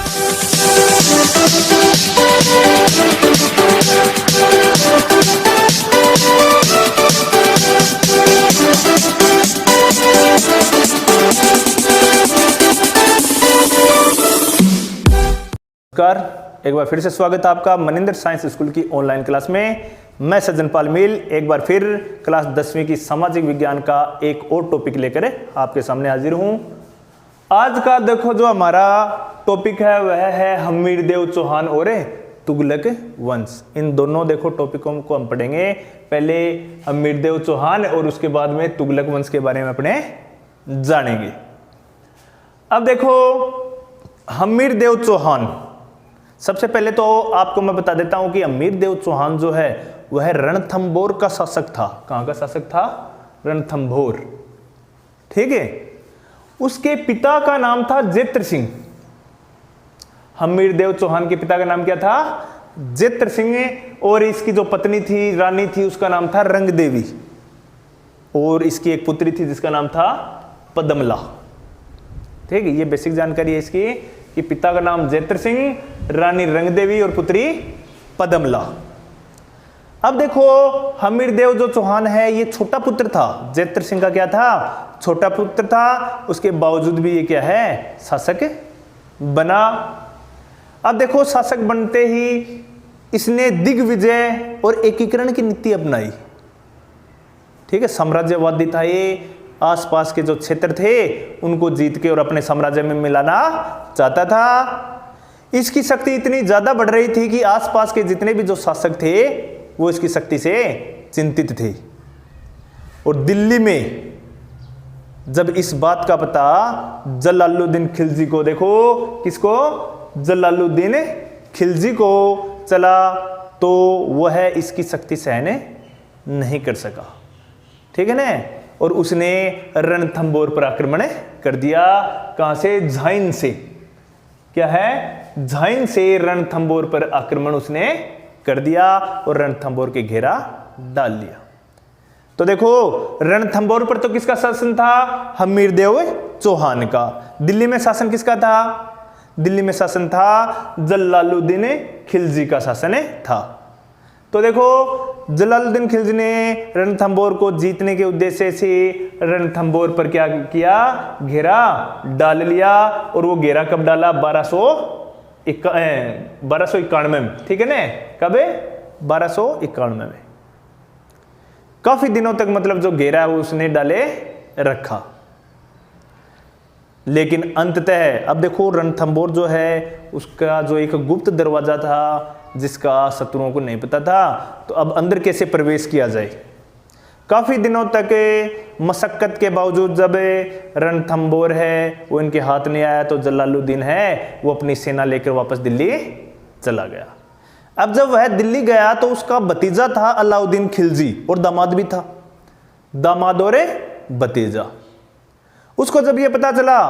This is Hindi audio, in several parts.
नमस्कार, एक बार फिर से स्वागत है आपका मनिंदर साइंस स्कूल की ऑनलाइन क्लास में। मैं सज्जनपाल मील एक बार फिर क्लास 10वीं की सामाजिक विज्ञान का एक और टॉपिक लेकर आपके सामने हाजिर हूं। आज का देखो जो हमारा टॉपिक है वह है हमीरदेव चौहान और तुगलक वंश। इन दोनों देखो टॉपिकों को हम पढ़ेंगे। पहले हमीरदेव चौहान और उसके बाद में तुगलक वंश के बारे में अपने जानेंगे। अब देखो हमीरदेव चौहान, सबसे पहले तो आपको मैं बता देता हूं कि हमीरदेव चौहान जो है वह रणथंभौर का शासक था। कहां का शासक था? रणथंभौर। ठीक है। उसके पिता का नाम था जेत्र सिंह। हमीरदेव चौहान के पिता का नाम क्या था? जेत्र सिंह। और इसकी जो पत्नी थी, रानी थी, उसका नाम था रंग देवी। और इसकी एक पुत्री थी जिसका नाम था पद्मला। ठीक है, ये बेसिक जानकारी है इसकी कि पिता का नाम जेत्र सिंह, रानी रंगदेवी और पुत्री पद्मला। अब देखो हमीरदेव जो चौहान है ये छोटा पुत्र था। जेत्र सिंह का क्या था? छोटा पुत्र था। उसके बावजूद भी ये क्या है? शासक बना। अब देखो शासक बनते ही इसने दिग्विजय और एकीकरण की नीति अपनाई। ठीक है, साम्राज्यवादी था ये। आसपास के जो क्षेत्र थे उनको जीत के और अपने साम्राज्य में मिलाना चाहता था। इसकी शक्ति इतनी ज्यादा बढ़ रही थी कि आसपास के जितने भी जो शासक थे वो इसकी शक्ति से चिंतित थे। और दिल्ली में जब इस बात का पता जलालुद्दीन खिलजी को, देखो किसको? जलालुद्दीन खिलजी को चला तो वह इसकी शक्ति सहन नहीं कर सका। ठीक है ना। और उसने रणथंभौर पर आक्रमण कर दिया। कहां से? झाइन से। क्या है? झाइन से रणथंभौर पर आक्रमण उसने कर दिया और रणथंभौर के घेरा डाल लिया। तो देखो रणथंभौर पर तो किसका शासन था? हमीरदेव चौहान का। दिल्ली में शासन किसका था? दिल्ली में शासन था जलालुद्दीन खिलजी का शासन था। तो देखो जलालुद्दीन खिलजी ने रणथंभौर को जीतने के उद्देश्य से रणथंभौर पर क्या किया? घेरा डाल लिया। और वो घेरा कब डाला? 1291 में। ठीक है ना। कब? 1291 में। काफी दिनों तक मतलब जो घेरा है उसने डाले रखा। लेकिन अंततः अब देखो रणथंभौर जो है उसका जो एक गुप्त दरवाजा था जिसका शत्रुओं को नहीं पता था, तो अब अंदर कैसे प्रवेश किया जाए। काफी दिनों तक मशक्कत के बावजूद जब रणथंभौर है वो इनके हाथ नहीं आया तो जलालुद्दीन है वो अपनी सेना लेकर वापस दिल्ली चला गया। अब जब वह दिल्ली गया तो उसका भतीजा था अलाउद्दीन खिलजी और दामाद भी था। दामाद और भतीजा। उसको जब यह पता चला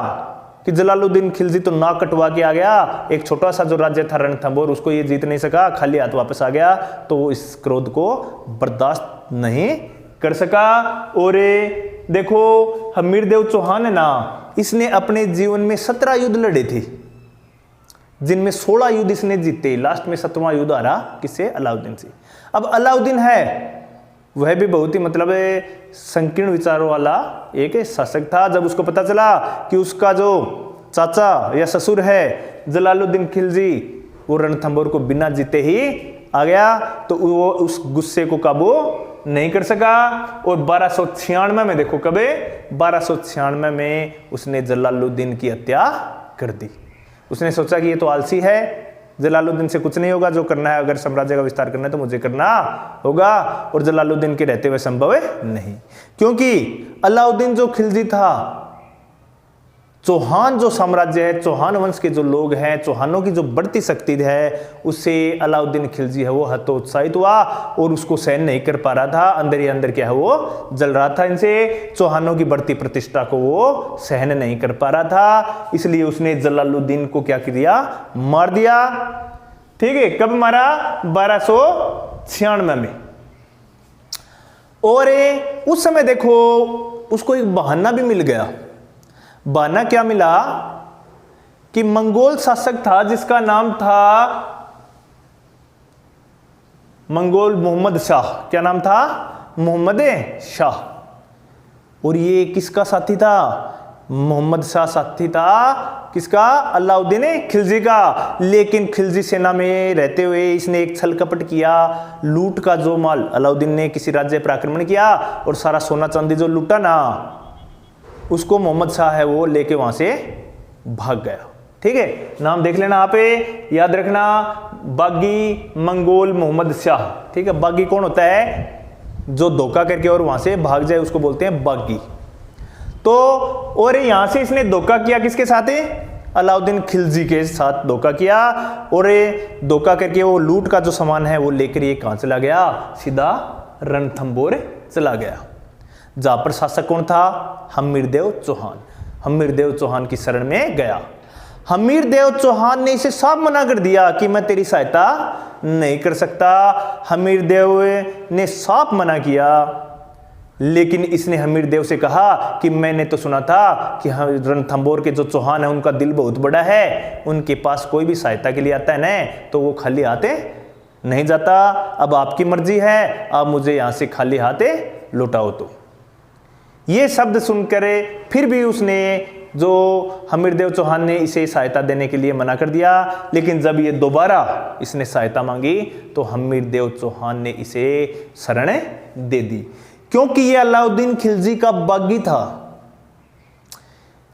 कि जलालुद्दीन खिलजी तो नाक कटवा के आ गया, एक छोटा सा जो राज्य था रणथंभौर उसको ये जीत नहीं सका, खाली हाथ वापस आ गया, तो वो इस क्रोध को बर्दाश्त नहीं कर सका। और देखो हमीरदेव चौहान है ना, इसने अपने जीवन में 17 युद्ध लड़े थे जिनमें 16 युद्ध इसने जीते। लास्ट में 17वां युद्ध आ रहा किससे? अलाउद्दीन से। अब अलाउद्दीन है वह भी बहुत ही मतलब संकीर्ण विचारों वाला एक शासक था। जब उसको पता चला कि उसका जो चाचा या ससुर है जलालुद्दीन खिलजी वो रणथंभौर को बिना जीते ही आ गया, तो वो उस गुस्से को काबू नहीं कर सका। और 1296 में, देखो कब? 1296 में उसने जलालुद्दीन की हत्या कर दी। उसने सोचा कि ये तो आलसी है, जलालुद्दीन से कुछ नहीं होगा, जो करना है अगर साम्राज्य का विस्तार करना है तो मुझे करना होगा। और जलालुद्दीन के रहते हुए संभव नहीं, क्योंकि अलाउद्दीन जो खिलजी था, चौहान जो साम्राज्य है, चौहान वंश के जो लोग हैं, चौहानों की जो बढ़ती शक्ति है उससे अलाउद्दीन खिलजी है वो हतोत्साहित हुआ और उसको सहन नहीं कर पा रहा था। अंदर ही अंदर क्या है वो जल रहा था इनसे। चौहानों की बढ़ती प्रतिष्ठा को वो सहन नहीं कर पा रहा था, इसलिए उसने जलालुद्दीन को क्या किया? मार दिया। ठीक है। कब मारा? 1296 में। और उस समय देखो उसको एक बहाना भी मिल गया। बहाना क्या मिला कि मंगोल शासक था जिसका नाम था मंगोल मोहम्मद शाह। क्या नाम था? मोहम्मद शाह। और ये किसका साथी था? मोहम्मद शाह साथी था किसका? अलाउद्दीन खिलजी का। लेकिन खिलजी सेना में रहते हुए इसने एक छल कपट किया। लूट का जो माल अलाउद्दीन ने किसी राज्य पर आक्रमण किया और सारा सोना चांदी जो लूटा ना, उसको मोहम्मद शाह है वो लेके वहां से भाग गया। ठीक है, नाम देख लेना आप, याद रखना, बागी मंगोल मोहम्मद शाह। ठीक है, बागी कौन होता है? जो धोखा करके और वहां से भाग जाए उसको बोलते हैं बागी। तो और यहां से इसने धोखा किया किसके साथ? अलाउद्दीन खिलजी के साथ धोखा किया। और धोखा करके वो लूट का जो सामान है वो लेकर ये कहां चला गया? सीधा रणथंभौर चला गया, जहां पर शासक कौन था? हमीरदेव चौहान। हमीरदेव चौहान की शरण में गया। हमीरदेव चौहान ने इसे साफ मना कर दिया कि मैं तेरी सहायता नहीं कर सकता। हमीरदेव ने साफ मना किया। लेकिन इसने हमीरदेव से कहा कि मैंने तो सुना था कि रणथंभौर के जो चौहान है उनका दिल बहुत बड़ा है, उनके पास कोई भी सहायता के लिए आता है ना तो वो खाली हाथे नहीं जाता। अब आपकी मर्जी है, आप मुझे यहां से खाली हाथे लौटाओ। तो ये शब्द सुनकर फिर भी उसने, जो हमीरदेव चौहान ने इसे सहायता देने के लिए मना कर दिया। लेकिन जब ये दोबारा इसने सहायता मांगी तो हमीरदेव चौहान ने इसे शरण दे दी, क्योंकि ये अलाउद्दीन खिलजी का बागी था।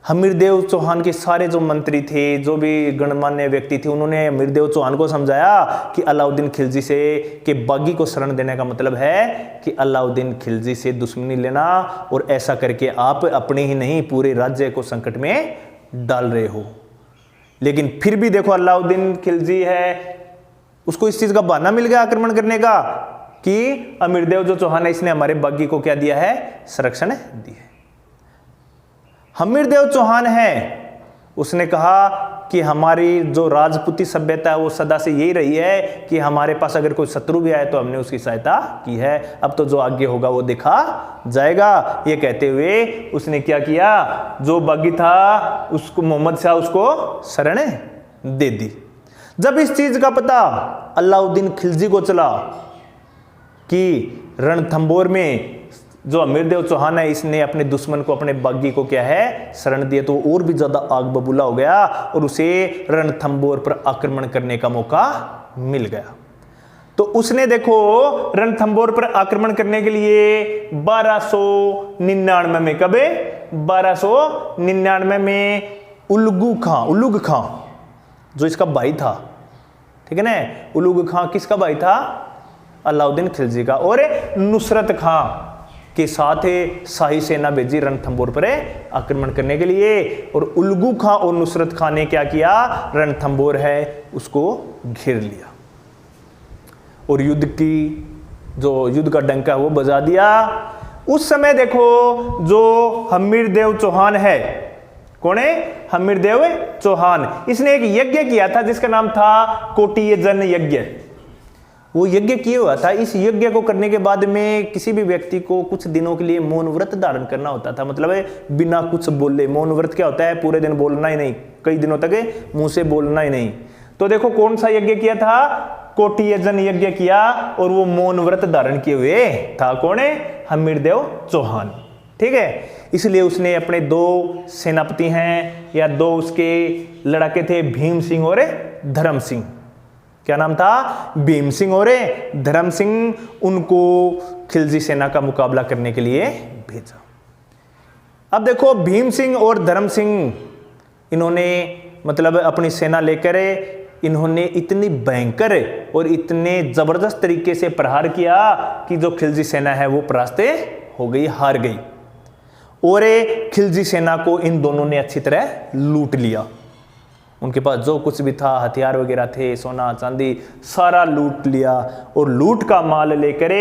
हमीरदेव चौहान के सारे जो मंत्री थे, जो भी गणमान्य व्यक्ति थे, उन्होंने हमीरदेव चौहान को समझाया कि अलाउद्दीन खिलजी से के बागी को शरण देने का मतलब है कि अलाउद्दीन खिलजी से दुश्मनी लेना, और ऐसा करके आप अपने ही नहीं पूरे राज्य को संकट में डाल रहे हो। लेकिन फिर भी देखो, अलाउद्दीन खिलजी है, उसको इस चीज का बहाना मिल गया आक्रमण करने का कि हमीरदेव जो चौहान है इसने हमारे बागी को क्या दिया है? संरक्षण दिया है। हमीरदेव चौहान है, उसने कहा कि हमारी जो राजपूती सभ्यता है वो सदा से यही रही है कि हमारे पास अगर कोई शत्रु भी आए तो हमने उसकी सहायता की है, अब तो जो आगे होगा वो देखा जाएगा। ये कहते हुए उसने क्या किया? जो बागी था उसको, मोहम्मद शाह, उसको शरण दे दी। जब इस चीज का पता अलाउद्दीन खिलजी को चला कि रणथंभौर में जो हमीरदेव चौहान है इसने अपने दुश्मन को, अपने बागी को क्या है? शरण दिया, तो और भी ज्यादा आग बबूला हो गया और उसे रणथंभौर पर आक्रमण करने का मौका मिल गया। तो उसने देखो रणथंभौर पर आक्रमण करने के लिए 1299 में, कब? 1299 में उलुग खां जो इसका भाई था, ठीक है ना, उलुग खां किसका भाई था? अलाउद्दीन खिलजी का। और नुसरत खां के साथ शाही सेना भेजी रणथंभौर पर आक्रमण करने के लिए। और उलगू खां और नुसरत खां ने क्या किया? रणथंभौर है उसको घेर लिया और युद्ध का डंका वो बजा दिया। उस समय देखो जो हमीरदेव चौहान है, कौन है? हमीरदेव चौहान। इसने एक यज्ञ किया था जिसका नाम था कोटियजन यज्ञ। वो यज्ञ किया हुआ था। इस यज्ञ को करने के बाद में किसी भी व्यक्ति को कुछ दिनों के लिए मौन व्रत धारण करना होता था, मतलब बिना कुछ बोले। मौन व्रत क्या होता है? पूरे दिन बोलना ही नहीं, कई दिनों तक मुंह से बोलना ही नहीं। तो देखो कौन सा यज्ञ किया था? कोटियजन यज्ञ किया, और वो मौन व्रत धारण किए हुए था। कौन है? हमीरदेव चौहान। ठीक है, इसलिए उसने अपने 2 सेनापति हैं या 2 उसके लड़ाके थे, भीम सिंह और धर्म सिंह। क्या नाम था? भीम सिंह और धर्म सिंह। उनको खिलजी सेना का मुकाबला करने के लिए भेजा। अब देखो भीम सिंह और धर्म सिंह, इन्होंने मतलब अपनी सेना लेकर इन्होंने इतनी भयंकर और इतने जबरदस्त तरीके से प्रहार किया कि जो खिलजी सेना है वो परास्त हो गई, हार गई। और खिलजी सेना को इन दोनों ने अच्छी तरह लूट लिया। उनके पास जो कुछ भी था, हथियार वगैरह थे, सोना चांदी, सारा लूट लिया। और लूट का माल लेकर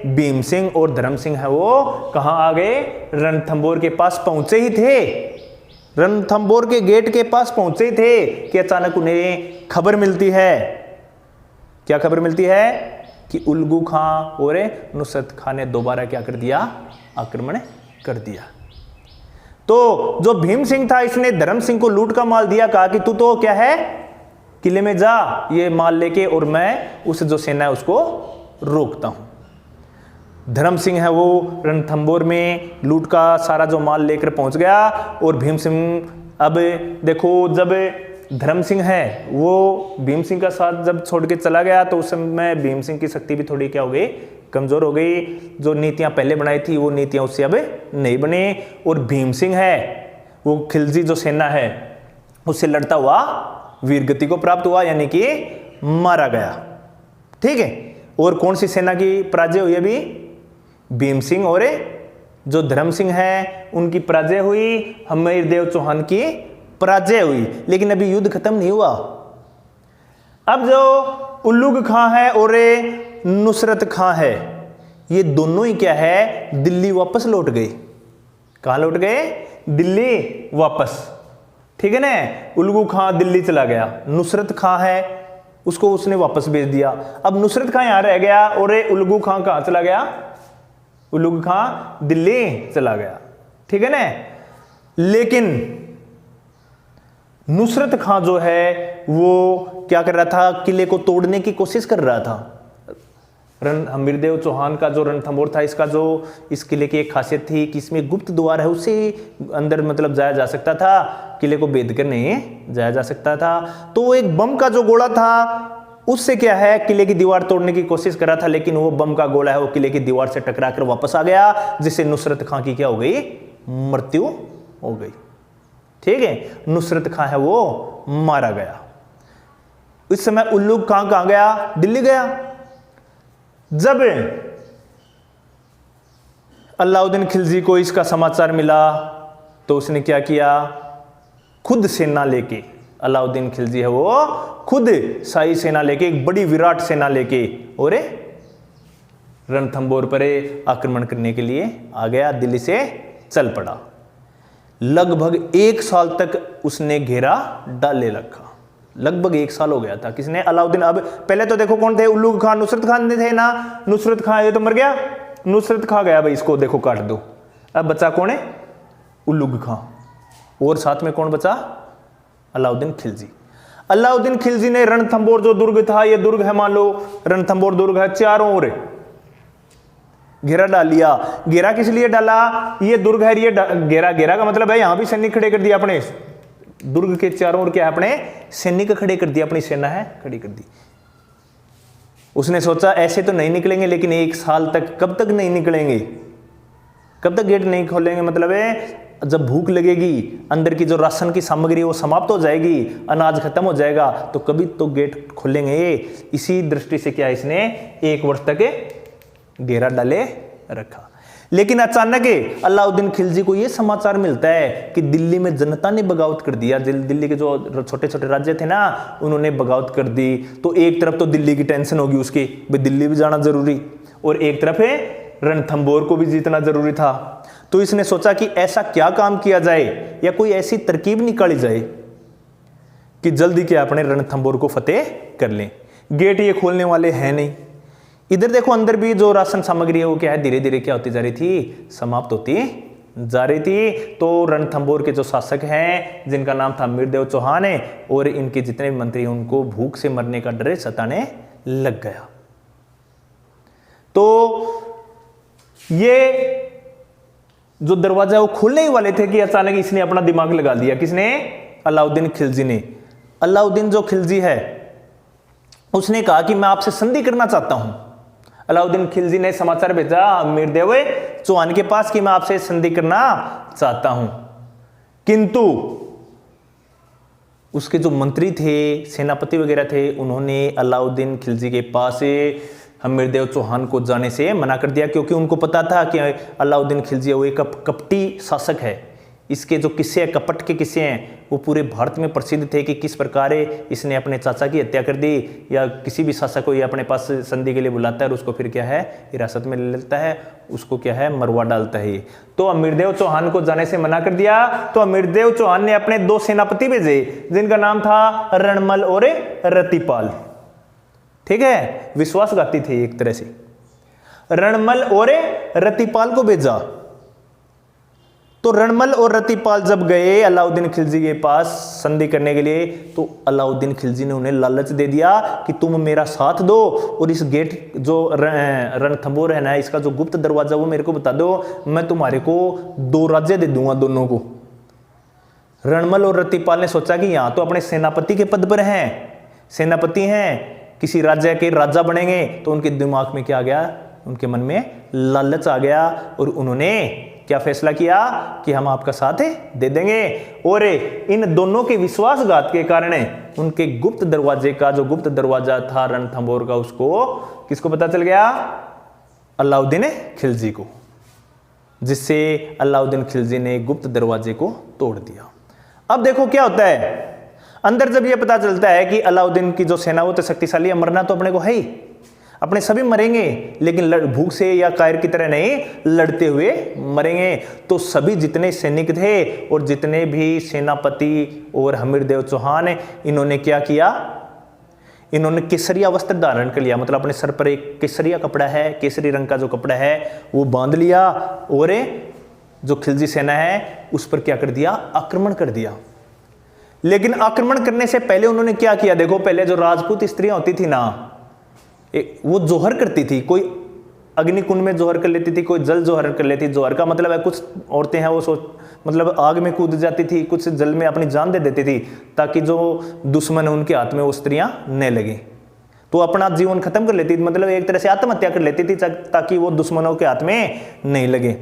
भीम सिंह और धर्म सिंह है वो कहां आ गए? रणथंभौर के पास पहुंचे ही थे, रणथंभौर के गेट के पास पहुंचे ही थे कि अचानक उन्हें खबर मिलती है। क्या खबर मिलती है? कि उलगू खां और नुसरत खां ने दोबारा क्या कर दिया? आक्रमण कर दिया। तो जो भीम सिंह था इसने धर्म सिंह को लूट का माल दिया, कहा कि तू तो क्या है, किले में जा ये माल लेके, और मैं उस जो सेना है उसको रोकता हूं। धर्म सिंह है वो रणथंबोर में लूट का सारा जो माल लेकर पहुंच गया, और भीम सिंह, अब देखो जब धर्म सिंह है वो भीम सिंह का साथ जब छोड़ के चला गया तो उस समय भीम सिंह की शक्ति भी थोड़ी क्या हो गई, कमजोर हो गई। जो नीतियां पहले बनाई थी वो नीतियां उससे अब नहीं बनी, और भीम सिंह है वो खिलजी जो सेना है उससे लड़ता हुआ वीरगति को प्राप्त हुआ, यानी कि मारा गया। ठीक है, और कौन सी सेना की पराजय हुई? अभी भीम सिंह और जो धर्म सिंह है उनकी पराजय हुई, हमीरदेव चौहान की पराजय हुई। लेकिन अभी युद्ध खत्म नहीं हुआ। अब जो उल्लुग खां है और नुसरत खां है, ये दोनों ही क्या है, दिल्ली वापस लौट गए। कहां लौट गए? दिल्ली वापस। ठीक है ना, उल्लुग खां दिल्ली चला गया, नुसरत खां है उसको उसने वापस भेज दिया। अब नुसरत खां यहां रह गया और उल्लुग खां कहां चला गया? उल्लुग खां दिल्ली चला गया। ठीक है ना, लेकिन नुसरत खां जो है वो क्या कर रहा था, किले को तोड़ने की कोशिश कर रहा था। हमीरदेव चौहान का जो रणथंबोर था, इसका जो इस किले की एक खासियत थी कि इसमें गुप्त द्वार है, उससे अंदर मतलब जाया जा सकता था, किले को बेद कर नहीं जाया जा सकता था। तो एक बम का जो गोला था उससे क्या है, किले की दीवार तोड़ने की कोशिश कर रहा था, लेकिन वो बम का गोला है वो किले की दीवार से टकरा कर वापस आ गया, जिससे नुसरत खां की क्या हो गई, मृत्यु हो गई। ठीक है, नुसरत खां है वो मारा गया। इस समय उल्लुग खां कहां गया? दिल्ली गया। जब अलाउद्दीन खिलजी को इसका समाचार मिला तो उसने क्या किया, खुद सेना लेके, अलाउद्दीन खिलजी है वो खुद शाही सेना लेके, एक बड़ी विराट सेना लेके और रणथंबोर पर आक्रमण करने के लिए आ गया, दिल्ली से चल पड़ा। लगभग 1 साल तक उसने घेरा डाले रखा। लगभग 1 साल हो गया था। किसने? अलाउद्दीन। अब पहले तो देखो कौन थे, उल्लुग खां, नुसरत खान थे ना। नुसरत खां ये तो मर गया, नुसरत खां गया भाई, इसको देखो काट दो। अब बचा कौन है? उल्लुग खां, और साथ में कौन बचा? अलाउद्दीन खिलजी। अलाउद्दीन खिलजी ने रणथंबोर जो दुर्ग था, ये दुर्ग है मान लो रणथंबोर दुर्ग है, चारों ओर घेरा डाल लिया। घेरा किस लिए डाला? ये दुर्ग है, ये घेरा, घेरा का मतलब है यहां भी सैनिक खड़े कर दिया, अपने दुर्ग के चारों ओर क्या है, अपने सैनिक खड़े कर दिया, अपनी सेना है खड़ी कर दी। उसने सोचा ऐसे तो नहीं निकलेंगे, लेकिन 1 साल तक, कब तक नहीं निकलेंगे, कब तक गेट नहीं खोलेंगे, मतलब है जब भूख लगेगी, अंदर की जो राशन की सामग्री वो समाप्त हो जाएगी, अनाज खत्म हो जाएगा, तो कभी तो गेट खोलेंगे। इसी दृष्टि से क्या इसने 1 वर्ष तक घेरा डाले रखा। लेकिन अचानक अलाउद्दीन खिलजी को यह समाचार मिलता है कि दिल्ली में जनता ने बगावत कर दिया। दिल्ली के जो छोटे छोटे राज्य थे ना, उन्होंने बगावत कर दी। तो एक तरफ तो दिल्ली की टेंशन होगी उसकी, भाई दिल्ली भी जाना जरूरी, और एक तरफ है रणथंबोर को भी जीतना जरूरी था। तो इसने सोचा कि ऐसा क्या काम किया जाए, या कोई ऐसी तरकीब निकाली जाए कि जल्दी क्या अपने रणथंबोर को फतेह कर लें। गेट ये खोलने वाले हैं नहीं। इधर देखो अंदर भी जो राशन सामग्री है वो क्या है, धीरे धीरे क्या होती जा रही थी, समाप्त होती जा रही थी। तो रणथंबोर के जो शासक हैं, जिनका नाम था हमीरदेव चौहान है, और इनके जितने भी मंत्री हैं, उनको भूख से मरने का डर सताने लग गया। तो ये जो दरवाजा है वो खुलने ही वाले थे कि अचानक इसने अपना दिमाग लगा दिया। किसने? अलाउद्दीन खिलजी ने। अलाउद्दीन जो खिलजी है उसने कहा कि मैं आपसे संधि करना चाहता हूं। अलाउद्दीन खिलजी ने समाचार भेजा हमीरदेव चौहान के पास कि मैं आपसे संधि करना चाहता हूं, किंतु उसके जो मंत्री थे, सेनापति वगैरह थे, उन्होंने अलाउद्दीन खिलजी के पास हमीरदेव चौहान को जाने से मना कर दिया, क्योंकि उनको पता था कि अलाउद्दीन खिलजी वो एक कपटी शासक है। इसके जो किस्से हैं, कपट के किस्से हैं, वो पूरे भारत में प्रसिद्ध थे कि किस प्रकार इसने अपने चाचा की हत्या कर दी, या किसी भी शासक को ये अपने पास संधि के लिए बुलाता है और उसको फिर क्या है हिरासत में ले लेता है, उसको क्या है मरवा डालता है। तो हमीरदेव चौहान को जाने से मना कर दिया। तो हमीरदेव चौहान ने अपने 2 सेनापति भेजे, जिनका नाम था रणमल और रतिपाल। ठीक है, विश्वासघाती थे एक तरह से। रणमल और रतिपाल को भेजा। तो रणमल और रतिपाल जब गए अलाउद्दीन खिलजी के पास संधि करने के लिए, तो अलाउद्दीन खिलजी ने उन्हें लालच दे दिया कि तुम मेरा साथ दो और इस गेट जो रणथंभौर है ना, इसका जो गुप्त दरवाजा वो मेरे को बता दो, मैं तुम्हारे को 2 राज्य दे दूंगा दोनों को। रणमल और रतिपाल ने सोचा कि यहाँ तो अपने सेनापति के पद पर हैं, सेनापति हैं, किसी राज्य के राजा बनेंगे, तो उनके दिमाग में क्या आ गया, उनके मन में लालच आ गया और उन्होंने क्या फैसला किया कि हम आपका साथ दे देंगे। और इन दोनों के विश्वासघात के कारण उनके गुप्त दरवाजे का, जो गुप्त दरवाजा था रणथंभौर का, उसको किसको पता चल गया, अलाउद्दीन खिलजी को, जिससे अलाउद्दीन खिलजी ने गुप्त दरवाजे को तोड़ दिया। अब देखो क्या होता है, अंदर जब यह पता चलता है कि अलाउद्दीन की जो सेना वो तो शक्तिशाली है, मरना तो अपने को है ही, अपने सभी मरेंगे, लेकिन भूख से या कायर की तरह नहीं, लड़ते हुए मरेंगे। तो सभी जितने सैनिक थे और जितने भी सेनापति और हमीरदेव चौहान, इन्होंने क्या किया, इन्होंने केसरिया वस्त्र धारण कर लिया, मतलब अपने सर पर एक केसरिया कपड़ा है, केसरी रंग का जो कपड़ा है वो बांध लिया और जो खिलजी सेना है उस पर क्या कर दिया, आक्रमण कर दिया। लेकिन आक्रमण करने से पहले उन्होंने क्या किया, देखो पहले जो राजपूत स्त्रियां होती थी ना, वो जोहर करती थी, कोई अग्निकुंड में जोहर कर लेती थी, कोई जल जोहर कर लेती। जोहर का मतलब है, कुछ औरतें हैं वो मतलब आग में कूद जाती थी, कुछ जल में अपनी जान दे देती थी, ताकि जो दुश्मन है उनके हाथ में वो स्त्रियां न लगे, तो अपना जीवन खत्म कर लेती थी, मतलब एक तरह से आत्महत्या कर लेती थी ताकि वो दुश्मनों के हाथ में नहीं लगे।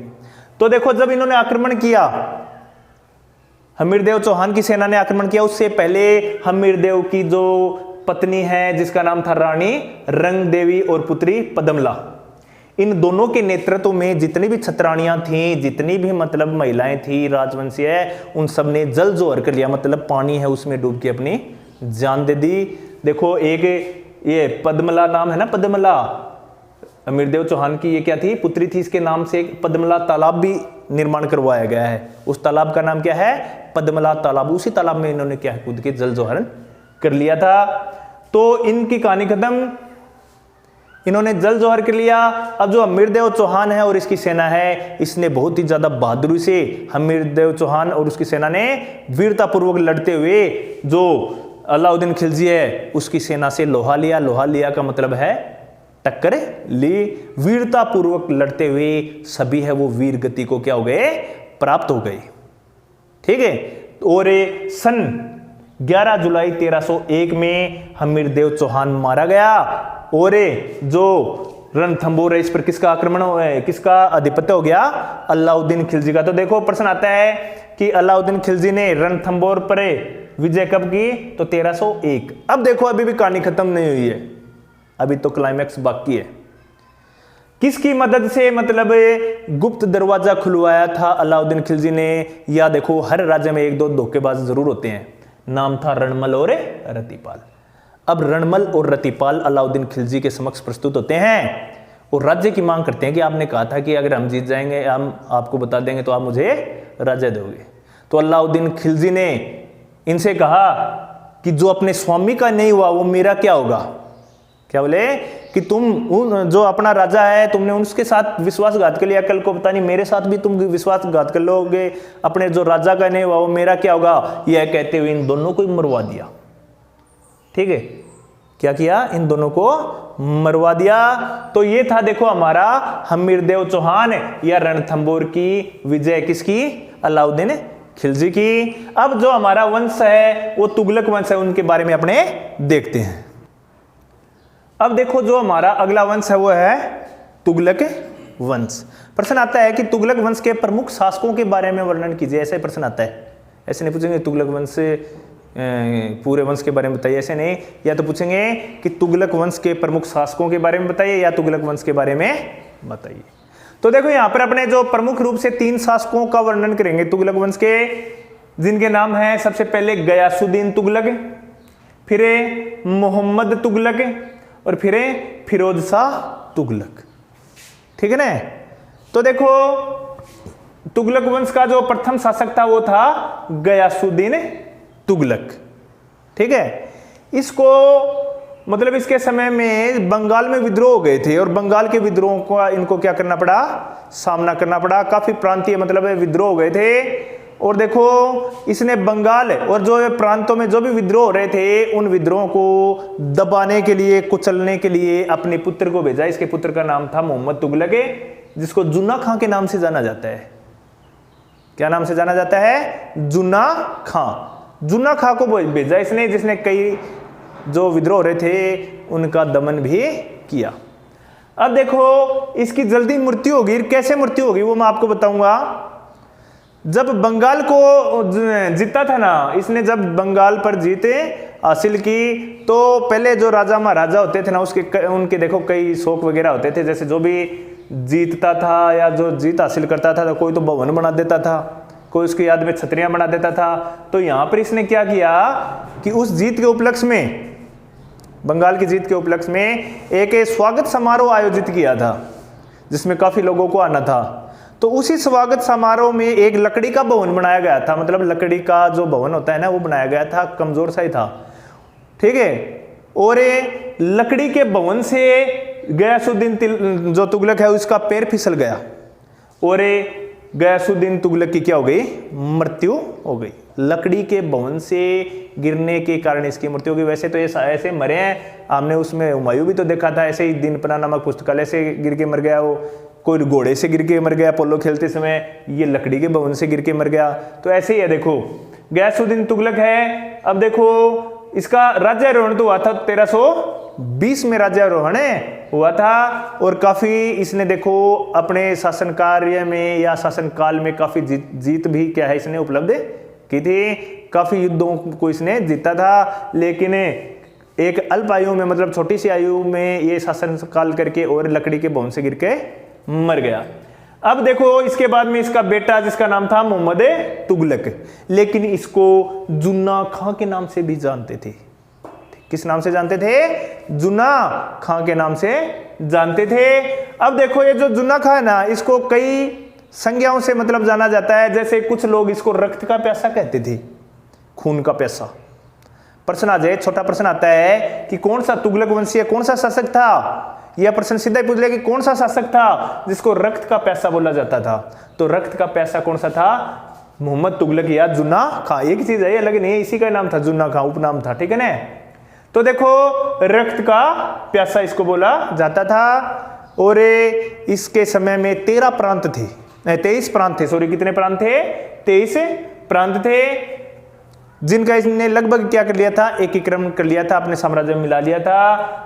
तो देखो जब इन्होंने आक्रमण किया, हमीरदेव चौहान की सेना ने आक्रमण किया, उससे पहले हमीरदेव की जो पत्नी है जिसका नाम था रानी रंगदेवी और पुत्री पद्मला, इन दोनों के नेतृत्व में जितनी भी छत्राणियां थीं, जितनी भी मतलब महिलाएं थी राजवंशी है, उन सब ने जल जोहर कर लिया, मतलब पानी है उसमें डूब के अपनी जान दे दी। देखो एक ये पद्मला नाम है ना, पद्मला हमीरदेव चौहान की ये क्या थी, पुत्री थी, इसके नाम से एक पद्मला तालाब भी निर्माण करवाया गया है। उस तालाब का नाम क्या है, पद्मला तालाब। उसी तालाब में इन्होंने क्या है, कूद के जल जोहर कर लिया था। तो इनकी कहानी खत्म, इन्होंने जल जोहर कर लिया। अब जो हमीरदेव चौहान है और इसकी सेना है, इसने बहुत ही ज्यादा बहादुरी से, हमीरदेव चौहान और उसकी सेना ने वीरता पूर्वक लड़ते हुए जो अलाउद्दीन खिलजी है उसकी सेना से लोहा लिया। लोहा लिया का मतलब है टक्कर ली। वीरता पूर्वक लड़ते हुए सभी है वो वीर गति को क्या हो गए, प्राप्त हो गए। ठीक है। और सन 11 जुलाई 1301 में हमीरदेव चौहान मारा गया और जो रणथंभौर है इस पर किसका आक्रमण हो, किसका आधिपत्य हो गया, अलाउद्दीन खिलजी का। तो देखो प्रश्न आता है कि अलाउद्दीन खिलजी ने रणथंभौर पर विजय कब की, तो 1301। अब देखो अभी भी कहानी खत्म नहीं हुई है, अभी तो क्लाइमैक्स बाकी है। किसकी मदद से मतलब गुप्त दरवाजा खुलवाया था अलाउद्दीन खिलजी ने, या देखो हर राज्य में एक दो धोखेबाज जरूर होते हैं, नाम था रणमल और रतिपाल। अब रणमल और रतिपाल अलाउद्दीन खिलजी के समक्ष प्रस्तुत होते हैं और राज्य की मांग करते हैं कि आपने कहा था कि अगर हम जीत जाएंगे, हम आपको बता देंगे तो आप मुझे राज्य दोगे। तो अलाउद्दीन खिलजी ने इनसे कहा कि जो अपने स्वामी का नहीं हुआ वो मेरा क्या होगा। क्या बोले कि तुम जो अपना राजा है तुमने उसके साथ विश्वासघात कर लिया, कल को पता नहीं मेरे साथ भी तुम विश्वासघात कर लोगे, अपने जो राजा का नहीं हुआ वो मेरा क्या होगा। यह कहते हुए इन दोनों को मरवा दिया। ठीक है, क्या किया, इन दोनों को मरवा दिया। तो ये था देखो हमारा हमीरदेव चौहान या रणथंभौर की विजय किसकी, अलाउद्दीन खिलजी की। अब जो हमारा वंश है वो तुगलक वंश है, उनके बारे में अपने देखते हैं। अब देखो जो हमारा अगला वंश है वो है तुगलक वंश। प्रश्न आता है कि तुगलक वंश के प्रमुख शासकों के बारे में वर्णन कीजिए। ऐसा ही प्रश्न आता है, ऐसे नहीं पूछेंगे तुगलक वंश पूरे वंश के बारे में बताइए, ऐसे नहीं। या तो पूछेंगे कि तुगलक वंश के प्रमुख शासकों के बारे में बताइए या तुगलक वंश के बारे में बताइए। तो देखो यहाँ पर अपने जो प्रमुख रूप से 3 शासकों का वर्णन करेंगे तुगलक वंश के, जिनके नाम है सबसे पहले गयासुद्दीन तुगलक, फिर मोहम्मद तुगलक और फिर फिरोज शाह तुगलक। ठीक है ना। तो देखो तुगलक वंश का जो प्रथम शासक था वो था गयासुद्दीन तुगलक। ठीक है। इसको मतलब इसके समय में बंगाल में विद्रोह हो गए थे और बंगाल के विद्रोह को इनको क्या करना पड़ा, सामना करना पड़ा। काफी प्रांतीय मतलब विद्रोह हो गए थे। और देखो इसने बंगाल और जो प्रांतों में जो भी विद्रोह हो रहे थे उन विद्रोहों को दबाने के लिए, कुचलने के लिए अपने पुत्र को भेजा। इसके पुत्र का नाम था मोहम्मद तुगलक, जिसको जुन्ना खां के नाम से जाना जाता है। क्या नाम से जाना जाता है? जुन्ना खां। जुन्ना खां को भेजा इसने, जिसने कई जो विद्रोह हो रहे थे उनका दमन भी किया। अब देखो इसकी जल्दी मृत्यु होगी। कैसे मृत्यु होगी वो मैं आपको बताऊंगा। जब बंगाल को जीता था ना इसने, जब बंगाल पर जीते हासिल की, तो पहले जो राजा महाराजा होते थे ना उनके देखो कई शौक वगैरह होते थे। जैसे जो भी जीतता था या जो जीत हासिल करता था तो कोई तो भवन बना देता था, कोई उसकी याद में छतरियां बना देता था। तो यहां पर इसने क्या किया कि उस जीत के उपलक्ष्य में, बंगाल की जीत के उपलक्ष्य में एक स्वागत समारोह आयोजित किया था जिसमें काफी लोगों को आना था। तो उसी स्वागत समारोह में एक लकड़ी का भवन बनाया गया था। मतलब लकड़ी का जो भवन होता है ना वो बनाया गया था, कमजोर सा ही था, ठीक है। और ये लकड़ी के भवन से गयासुद्दीन जो तुगलक है उसका पैर फिसल गया और गयासुद्दीन तुगलक की क्या हो गई? मृत्यु हो गई। लकड़ी के भवन से गिरने के कारण इसकी मृत्यु हो गई। वैसे तो ये ऐसे मरे हैं, हमने उसमें हुमायूं भी तो देखा था, ऐसे ही दिनपना नामक पुस्तकालय से गिर के मर गया, वो कोई घोड़े से गिर के मर गया पोलो खेलते समय, ये लकड़ी के भवन से गिर के मर गया। तो ऐसे ही है। देखो गयासुद्दीन तुगलक है। अब देखो इसका राज्यारोहण तो हुआ था 1320 में, राज्यारोहण हुआ था। और काफी इसने देखो अपने शासन कार्य में या शासन काल में काफी जीत भी क्या है इसने उपलब्ध की थी। काफी युद्धों को इसने जीता था, लेकिन एक अल्प आयु में, मतलब छोटी सी आयु में ये शासन काल करके और लकड़ी के भवन से गिर के मर गया। अब देखो इसके बाद में इसका बेटा जिसका नाम था मोहम्मद तुगलक, लेकिन इसको जुन्ना खां के नाम से भी जानते थे। किस नाम से जानते थे? जुन्ना खां के नाम से जानते थे। अब देखो ये जो जुन्ना खां है ना, इसको कई संज्ञाओं से मतलब जाना जाता है। जैसे कुछ लोग इसको रक्त का प्यासा कहते थे, खून का प्यासा। प्रश्न आ जाए, छोटा प्रश्न आता है कि कौन सा तुगलक वंशीय कौन सा शासक था? यह प्रश्न सीधा ही पूछ लिया कि कौन सा शासक था जिसको रक्त का प्यासा बोला जाता था? तो रक्त का प्यासा कौन सा था? मोहम्मद तुगलक या जुन्ना खां। एक चीज है, अलग नहीं है, इसी का नाम था जुन्ना खां, उपनाम था, ठीक है ना। तो देखो रक्त का प्यासा इसको बोला जाता था। और इसके समय में 13 प्रांत थे, 23 प्रांत थे, सॉरी कितने प्रांत थे? 23 प्रांत थे, जिनका इसने लगभग क्या कर लिया था? एकीकरण कर लिया था, अपने साम्राज्य में मिला लिया था।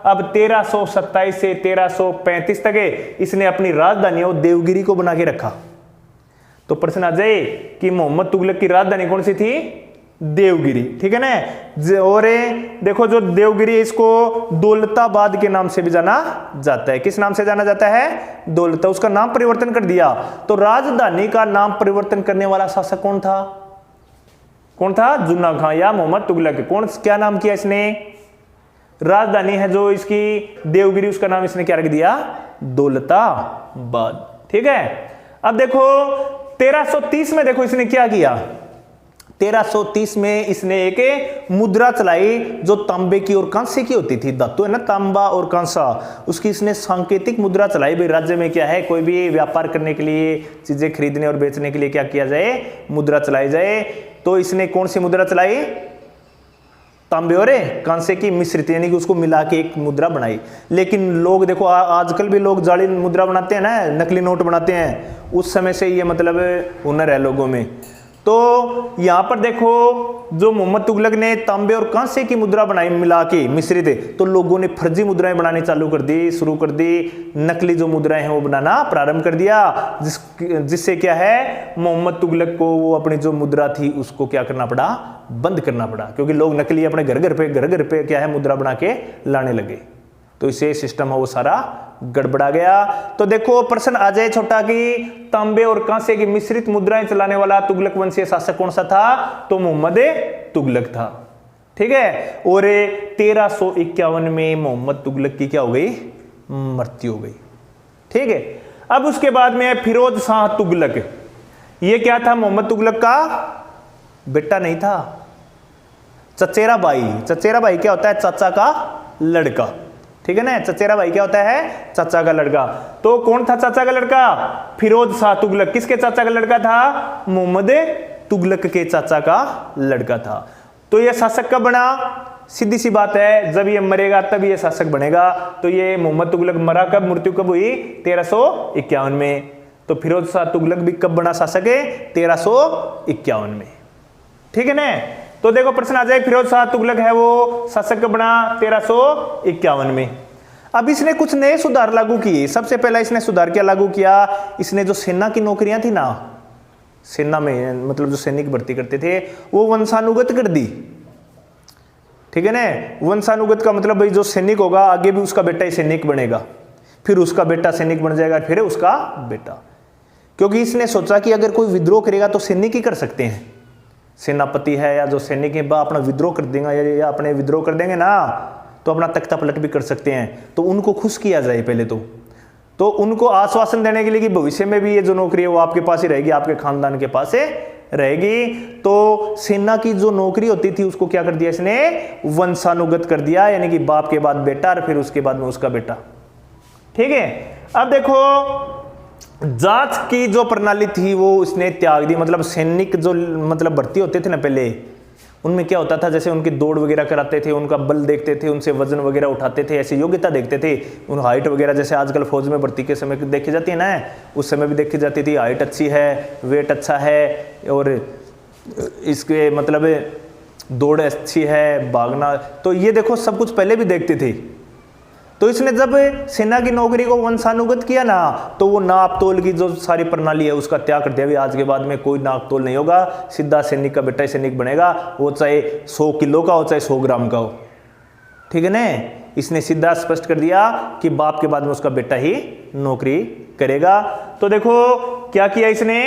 अब 1327 से 1335 तक इसने अपनी राजधानी देवगिरी को बना के रखा। तो प्रश्न आ जाए कि मोहम्मद तुगलक की राजधानी कौन सी थी? देवगिरी, ठीक है ना। और देखो जो देवगिरी, इसको दौलताबाद के नाम से भी जाना जाता है। किस नाम से जाना जाता है? दौलता। उसका नाम परिवर्तन कर दिया। तो राजधानी का नाम परिवर्तन करने वाला शासक कौन था? कौन था? जुन्ना खां या मोहम्मद तुगलक। कौन, क्या नाम किया इसने? राजधानी है जो इसकी देवगिरी, उसका नाम इसने क्या रख दिया? दौलताबाद, ठीक है। अब देखो 1330 में देखो इसने क्या किया। 1330 में इसने एक मुद्रा चलाई जो तांबे की और कांसे की होती थी। धातु है ना, तांबा और कांसा, उसकी इसने सांकेतिक मुद्रा चलाई। भाई राज्य में क्या है, कोई भी व्यापार करने के लिए, चीजें खरीदने और बेचने के लिए क्या किया जाए? मुद्रा चलाई जाए। तो इसने कौन सी मुद्रा चलाई? तांबे और कांसे की मिश्रित, यानी कि उसको मिला के एक मुद्रा बनाई। लेकिन लोग देखो आजकल भी लोग जाली मुद्रा बनाते हैं ना, नकली नोट बनाते हैं, उस समय से ये मतलब हुनर है लोगों में। तो यहां पर देखो जो मोहम्मद तुगलक ने तांबे और कांसे की मुद्रा बनाई मिला के मिश्रित, तो लोगों ने फर्जी मुद्राएं बनानी चालू कर दी, शुरू कर दी। नकली जो मुद्राएं हैं वो बनाना प्रारंभ कर दिया, जिससे क्या है, मोहम्मद तुगलक को वो अपनी जो मुद्रा थी उसको क्या करना पड़ा? बंद करना पड़ा, क्योंकि लोग नकली अपने घर घर पे क्या है मुद्रा बना के लाने लगे। तो इसे सिस्टम है वो सारा गड़बड़ा गया। तो देखो प्रश्न आ जाए छोटा कि तांबे और कांसे की मिश्रित मुद्राएं चलाने वाला तुगलक वंशीय शासक कौन सा था? तो मोहम्मद तुगलक था, ठीक है। और 1351 में मोहम्मद तुगलक की क्या हो गई? मृत्यु हो गई, ठीक है। अब उसके बाद में फिरोज शाह तुगलक, ये क्या था? मोहम्मद तुगलक का बेटा नहीं था, चचेरा भाई। चचेरा भाई क्या होता है? चाचा का लड़का, ठीक है ना। चचेरा भाई क्या होता है, चाचा का लड़का। तो कौन था चाचा का लड़का, फिरोज शाह तुगलक। किसके चाचा का लड़का था, मोहम्मद तुगलक के चाचा का लड़का था। तो ये शासक कब बना, सीधी सी बात है, जब ये मरेगा तब ये शासक बनेगा। तो ये मोहम्मद तुगलक मरा कब, मृत्यु कब हुई, 1351 में। तो फिरोज शाह तुगलक भी कब बना शासक है, 1351 में, ठीक है ना। तो देखो प्रश्न आ जाए, फिरोज शाह तुगलक है वो शासक कब बना, 1351 में। अब इसने कुछ नए सुधार लागू किए। सबसे पहला इसने सुधार क्या लागू किया, इसने जो सेना की नौकरियां थी ना, सेना में मतलब जो सैनिक भर्ती करते थे, वो वंशानुगत कर दी, ठीक है ना। वंशानुगत का मतलब भाई जो सैनिक होगा आगे भी उसका बेटा ही सैनिक बनेगा, फिर उसका बेटा सैनिक बन जाएगा, फिर उसका बेटा। क्योंकि इसने सोचा कि अगर कोई विद्रोह करेगा तो सैनिक ही कर सकते हैं, सेनापति है या जो सैनिक है वह अपना विद्रोह कर देगा या अपने विद्रोह कर देंगे ना तो अपना तख्ता पलट भी कर सकते हैं। तो उनको खुश किया जाए पहले तो उनको आश्वासन देने के लिए कि भविष्य में भी ये जो नौकरी है वो आपके पास ही रहेगी, आपके खानदान के पास ही रहेगी। तो सेना की जो नौकरी होती थी उसको क्या कर दिया इसने, वंशानुगत कर दिया, यानी कि बाप के बाद बेटा और फिर उसके बाद में उसका बेटा, ठीक है। अब देखो जांच की जो प्रणाली थी वो इसने त्याग दी। मतलब सैनिक जो मतलब भर्ती होते थे ना पहले, उनमें क्या होता था, जैसे उनकी दौड़ वगैरह कराते थे, उनका बल देखते थे, उनसे वजन वगैरह उठाते थे, ऐसी योग्यता देखते थे, उन हाइट वगैरह जैसे आजकल फौज में भर्ती के समय देखी जाती है ना, उस समय भी देखी जाती थी, हाइट अच्छी है, वेट अच्छा है और इसके मतलब दौड़ अच्छी है, भागना, तो ये देखो सब कुछ पहले भी देखते थे। तो इसने जब सेना की नौकरी को वंशानुगत किया ना, तो वो नाप तोल की जो सारी प्रणाली है उसका त्याग कर दिया। आज के बाद में कोई नाप तोल नहीं होगा, सीधा सैनिक का बेटा ही सैनिक बनेगा, वो चाहे 100 किलो का हो चाहे 100 ग्राम का हो, ठीक है ना। इसने सीधा स्पष्ट कर दिया कि बाप के बाद में उसका बेटा ही नौकरी करेगा। तो देखो क्या किया इसने,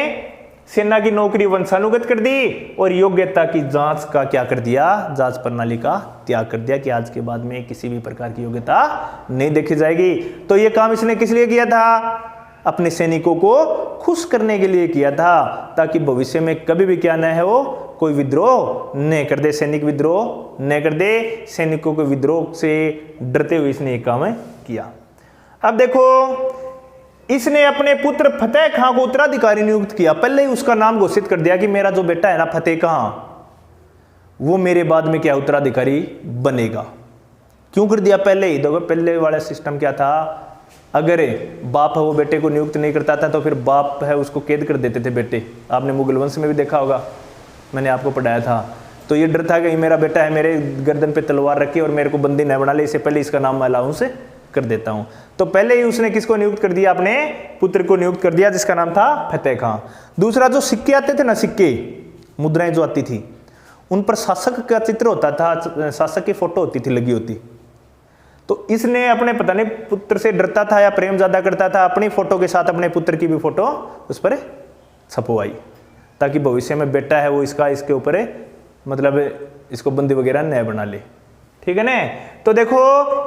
सेना की नौकरी वंशानुगत कर दी और योग्यता की जांच का क्या कर दिया, जांच प्रणाली का त्याग कर दिया कि आज के बाद में किसी भी प्रकार की योग्यता नहीं देखी जाएगी। तो ये काम इसने किस लिए किया था, अपने सैनिकों को खुश करने के लिए किया था, ताकि भविष्य में कभी भी क्या न है वो कोई विद्रोह नहीं कर दे, सैनिक विद्रोह नहीं कर दे। सैनिकों के विद्रोह से डरते हुए इसने ये काम किया। अब देखो इसने अपने पुत्र फतेह खां को उत्तराधिकारी नियुक्त किया। पहले ही उसका नाम घोषित कर दिया कि मेरा जो बेटा है ना फतेह खां, वो मेरे बाद में क्या उत्तराधिकारी बनेगा। क्यों कर दिया पहले ही, देखो पहले वाला सिस्टम क्या था, अगर बाप है वो बेटे को नियुक्त नहीं करता था तो फिर बाप है उसको कैद कर देते थे बेटे। आपने मुगल वंश में भी देखा होगा, मैंने आपको पढ़ाया था। तो ये डर था कि मेरा बेटा है, मेरे गर्दन पे तलवार रखी और मेरे को बंदी न बना ले, इससे पहले इसका नाम मैं अलाउंस कर देता हूं। तो पहले ही उसने किसको नियुक्त कर दिया, अपने पुत्र को नियुक्त कर दिया जिसका नाम था फतेह खां। दूसरा जो सिक्के आते थे ना, सिक्के मुद्राएं जो आती थी उन पर शासक का चित्र होता था, शासक की फोटो होती थी लगी होती। तो इसने अपने पता नहीं पुत्र से डरता था या प्रेम ज्यादा करता था, अपनी फोटो के साथ अपने पुत्र की भी फोटो उस पर छपवाई, ताकि भविष्य में बेटा है वो इसका इसके ऊपर मतलब इसको बंदी वगैरह न बना ले, ठीक है ना। तो देखो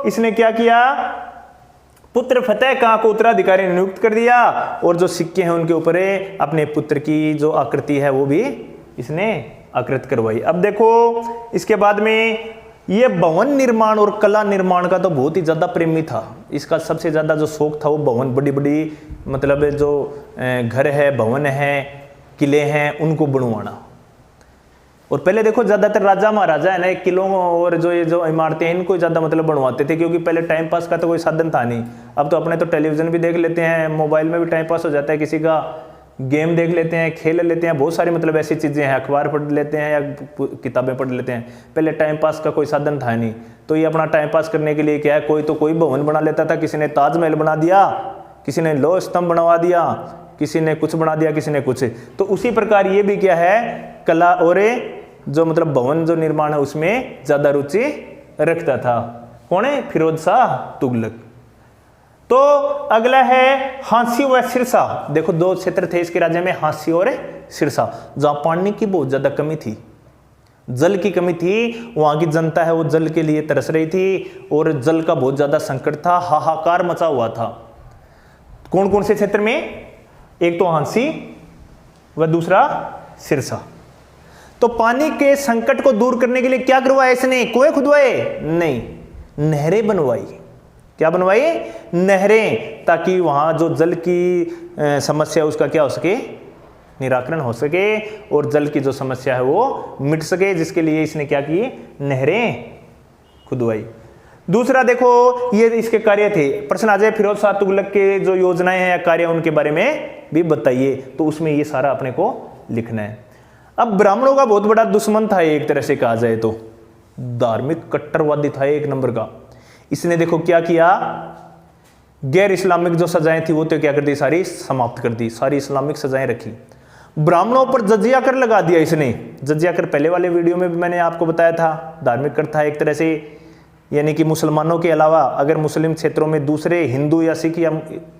इसने क्या किया, पुत्र फतेह खां को उत्तराधिकारी नियुक्त कर दिया और जो सिक्के हैं उनके ऊपर अपने पुत्र की जो आकृति है वो भी इसने आकृत करवाई। अब देखो इसके बाद में ये भवन निर्माण और कला निर्माण का तो बहुत ही ज्यादा प्रेमी था। इसका सबसे ज्यादा जो शौक था वो भवन, बड़ी बड़ी मतलब जो घर है, भवन है, किले हैं, उनको बनवाना। और पहले देखो ज्यादातर राजा महाराजा है ना, किलों और जो ये जो इमारतें हैं इनको ज्यादा मतलब बनवाते थे, क्योंकि पहले टाइम पास का तो कोई साधन था नहीं। अब तो अपने तो टेलीविजन भी देख लेते हैं, मोबाइल में भी टाइम पास हो जाता है, किसी का गेम देख लेते हैं, खेल लेते हैं, बहुत सारी मतलब ऐसी चीजें हैं, अखबार पढ़ लेते हैं या किताबें पढ़ लेते हैं। पहले टाइम पास का कोई साधन था नहीं, तो ये अपना टाइम पास करने के लिए क्या है, कोई तो कोई भवन बना लेता था। किसी ने ताजमहल बना दिया, किसी ने लौह स्तंभ बनवा दिया, किसी ने कुछ बना दिया, किसी ने कुछ। तो उसी प्रकार ये भी क्या है, कला और जो मतलब भवन जो निर्माण है उसमें ज्यादा रुचि रखता था। कौन है, फिरोज शाह तुगलक। तो अगला है हांसी व सिरसा। देखो दो क्षेत्र थे इसके राज्य में, हांसी और सिरसा, जहां पानी की बहुत ज्यादा कमी थी, जल की कमी थी। वहां की जनता है वो जल के लिए तरस रही थी और जल का बहुत ज्यादा संकट था, हाहाकार मचा हुआ था। कौन कौन से क्षेत्र में, एक तो हांसी व दूसरा सिरसा। तो पानी के संकट को दूर करने के लिए क्या करवाया इसने, कुएं खुदवाए नहीं, नहरें बनवाई। क्या बनवाई? नहरें, ताकि वहाँ जो जल की समस्या उसका क्या हो सके, निराकरण हो सके और जल की जो समस्या है वो मिट सके, जिसके लिए इसने क्या की, नहरें खुदवाई। दूसरा देखो, ये इसके कार्य थे। प्रश्न आ जाए फिरोज शाह तुगलक के जो योजनाएं हैं या कार्य उनके बारे में भी बताइए, तो उसमें ये सारा अपने को लिखना है। अब ब्राह्मणों का बहुत बड़ा दुश्मन था एक तरह से कहा जाए तो, धार्मिक कट्टरवादी था एक नंबर का। इसने देखो क्या किया, गैर इस्लामिक जो सजाएं थी वो तो क्या कर दी, सारी समाप्त कर दी, सारी इस्लामिक सजाएं रखी। ब्राह्मणों पर जजिया कर लगा दिया इसने। जजिया कर पहले वाले वीडियो में भी मैंने आपको बताया था, धार्मिक कर था एक तरह से, यानी कि मुसलमानों के अलावा अगर मुस्लिम क्षेत्रों में दूसरे हिंदू या सिख या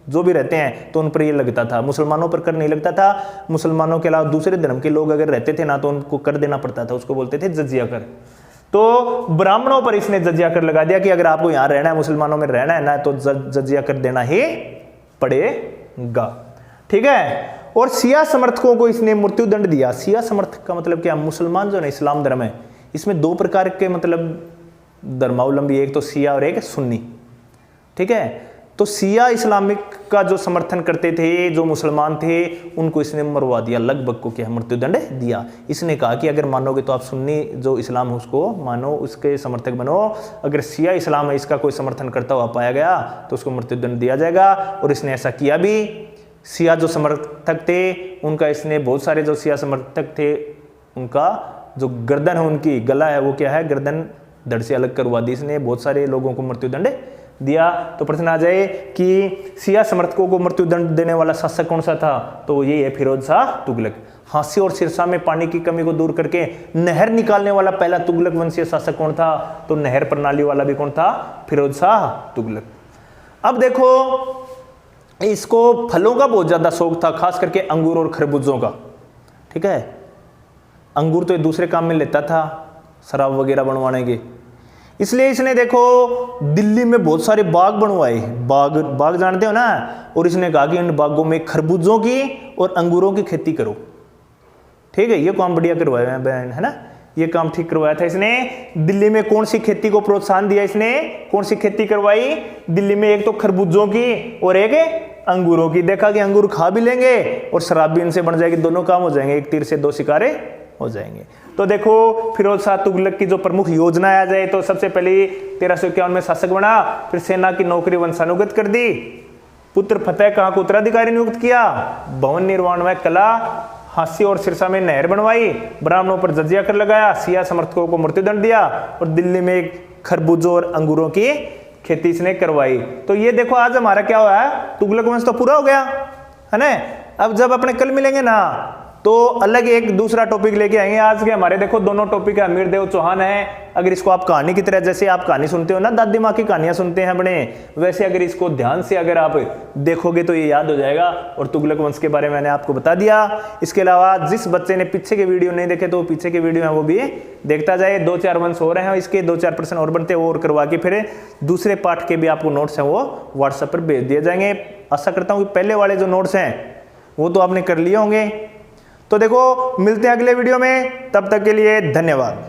जो भी रहते हैं तो उन पर ये लगता था, मुसलमानों पर कर नहीं लगता था। मुसलमानों के अलावा दूसरे धर्म के लोग अगर रहते थे ना तो उनको कर देना पड़ता था, उसको बोलते थे जजिया कर। तो ब्राह्मणों पर इसने जजिया कर लगा दिया कि अगर आपको यहाँ रहना है, मुसलमानों में रहना है ना, तो जजिया कर देना ही पड़ेगा। ठीक है। और शिया समर्थकों को इसने मृत्युदंड दिया। शिया समर्थक का मतलब क्या, मुसलमान जो है इस्लाम धर्म है, इसमें दो प्रकार के मतलब धर्मावलंबी, एक तो शिया और एक सुन्नी। ठीक है। तो शिया इस्लामिक का जो समर्थन करते थे, जो मुसलमान थे, उनको इसने मरवा दिया, लगभग को क्या मृत्युदंड दिया। इसने कहा कि अगर मानोगे तो आप सुन्नी जो इस्लाम है उसको मानो, उसके समर्थक बनो, अगर शिया इस्लाम है इसका कोई समर्थन करता हुआ पाया गया तो उसको मृत्युदंड दिया जाएगा। और इसने ऐसा किया भी। शिया जो समर्थक थे उनका इसने, बहुत सारे जो शिया समर्थक थे उनका जो गर्दन है, उनकी गला है वो क्या है, गर्दन धड़ से अलग करवा दी इसने, बहुत सारे लोगों को मृत्युदंड दिया। तो प्रश्न आ जाए कि शिया समर्थकों को मृत्युदंड देने वाला शासक कौन सा था, तो ये है फिरोज शाह तुगलक। हांसी और सिरसा में पानी की कमी को दूर करके नहर निकालने वाला पहला तुगलक वंशीय शासक कौन था, तो नहर प्रणाली वाला भी कौन था, फिरोज शाह तुगलक। अब देखो, इसको फलों का बहुत ज्यादा शौक था, खास करके अंगूर और खरबूजों का। ठीक है। अंगूर तो दूसरे काम में लेता था, शराब वगैरह बनवाने के, इसलिए इसने देखो दिल्ली में बहुत सारे बाग बनवाए। बाग जानते हो ना। और इसने कहा कि इन बागों में खरबूजों की और अंगूरों की खेती करो। ठीक है। ये काम बढ़िया करवाया है ना, ये काम ठीक करवाया था इसने। दिल्ली में कौन सी खेती को प्रोत्साहन दिया इसने, कौन सी खेती करवाई दिल्ली में, एक तो खरबूजों की और एक अंगूरों की। देखा कि अंगूर खा भी लेंगे और शराब भी इनसे बन जाएगी, दोनों काम हो जाएंगे, एक तीर से दो शिकारे हो जाएंगे। तो देखो फिरोज शाह तुगलक की जो प्रमुख योजना आ जाए तो सबसे पहले 1351 में शासक बना, फिर सेना की नौकरी वंशानुगत कर दी, पुत्र फतेह खां को उत्तराधिकारी नियुक्त किया, भवन निर्माण में कला, हांसी और सिरसा में नहर बनवाई, ब्राह्मणों पर जजिया कर लगाया, शिया समर्थकों को मृत्युदंड दिया और दिल्ली में खरबूजों और अंगूरों की खेती इसने करवाई। तो ये देखो आज हमारा क्या हुआ है, तुगलक वंश तो पूरा हो गया है ना। अब जब अपने कल मिलेंगे ना तो अलग एक दूसरा टॉपिक लेके आएंगे। आज के हमारे देखो दोनों टॉपिक है, अमीर देव चौहान है। अगर इसको आप कहानी की तरह, जैसे आप कहानी सुनते हो ना, दादी माँ की कहानियां सुनते हैं अपने, वैसे अगर इसको ध्यान से अगर आप देखोगे तो ये याद हो जाएगा। और तुगलक वंश के बारे में मैंने आपको बता दिया। इसके अलावा जिस बच्चे ने पीछे के वीडियो नहीं देखे तो पीछे के वीडियो है वो भी देखता जाए। 2-4 वंश हो रहे हैं, इसके 2-4 प्रश्न और बनते हैं, और करवा के फिर दूसरे पाठ के भी आपको नोट्स हैं वो व्हाट्सएप पर भेज दिए जाएंगे। आशा करता हूँ कि पहले वाले जो नोट्स हैं वो तो आपने कर लिए होंगे। तो देखो मिलते हैं अगले वीडियो में, तब तक के लिए धन्यवाद।